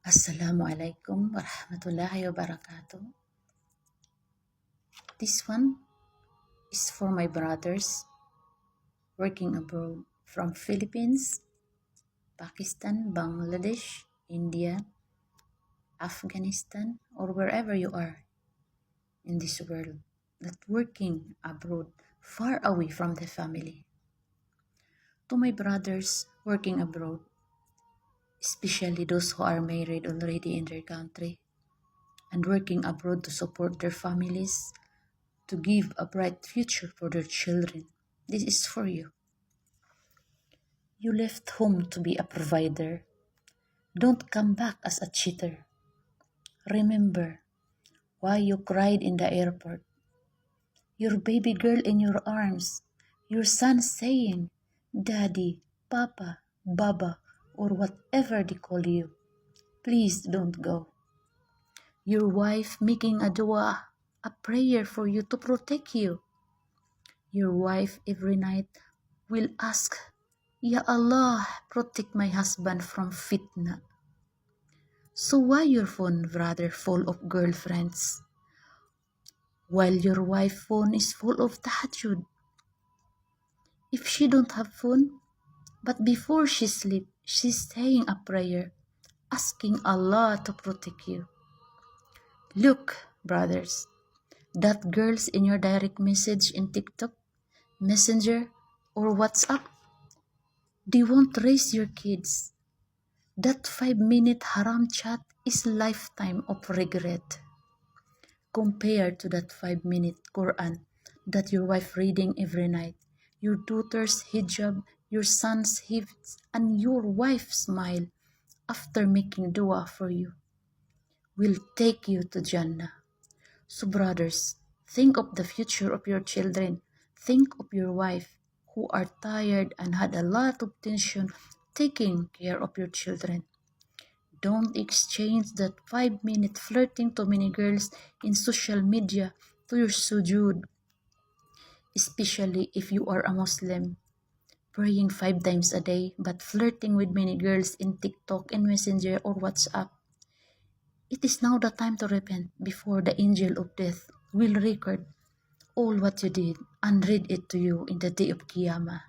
Assalamualaikum warahmatullahi wabarakatuh. This one is for my brothers working abroad from Philippines, Pakistan, Bangladesh, India, Afghanistan, or wherever you are in this world that working abroad far away from the family. To my brothers working abroad, especially those who are married already in their country and working abroad to support their families, to give a bright future for their children. This is for you. You left home to be a provider. Don't come back as a cheater. Remember why you cried in the airport. Your baby girl in your arms. Your son saying, Daddy, Papa, Baba, or whatever they call you. Please don't go. Your wife making a dua, a prayer for you to protect you. Your wife every night will ask, Ya Allah, protect my husband from fitna. So why your phone, brother, full of girlfriends, while your wife's phone is full of tahajjud? If she don't have phone, but before she sleep, she's saying a prayer, asking Allah to protect you. Look, brothers, that girls in your direct message in TikTok, Messenger, or WhatsApp, they won't raise your kids. That 5-minute haram chat is lifetime of regret. Compared to that 5-minute Quran that your wife reading every night, your daughter's hijab, your son's hifz, and your wife's smile after making dua for you will take you to Jannah. So brothers, think of the future of your children. Think of your wife who are tired and had a lot of tension taking care of your children. Don't exchange that 5-minute flirting to many girls in social media to your sujood, especially if you are a Muslim, praying 5 times a day but flirting with many girls in TikTok and Messenger or WhatsApp. It is now the time to repent before the angel of death will record all what you did and read it to you in the day of Qiyamah.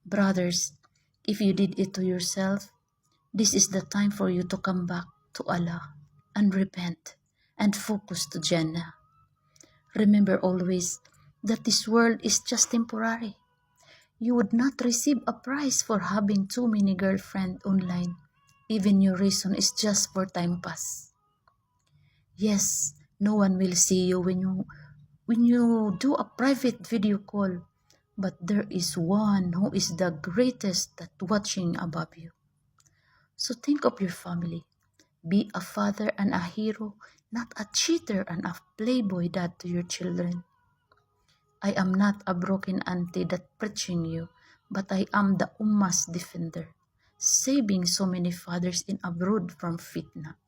Brothers, if you did it to yourself, this is the time for you to come back to Allah and repent and focus to Jannah. Remember always that this world is just temporary. You would not receive a prize for having too many girlfriends online. Even your reason is just for time pass. Yes, no one will see you when you do a private video call, but there is one who is the greatest that watching above you. So think of your family. Be a father and a hero, not a cheater and a playboy dad to your children. I am not a broken auntie that preaching you, but I am the Ummah's defender, saving so many fathers in abroad from fitna.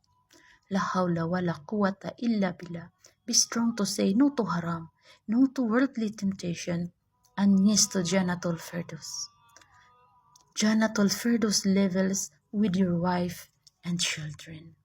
La hawla wa la quwwata illa billah. Be strong to say no to haram, no to worldly temptation, and yes to Jannatul Firdaus. Jannatul Firdaus levels with your wife and children.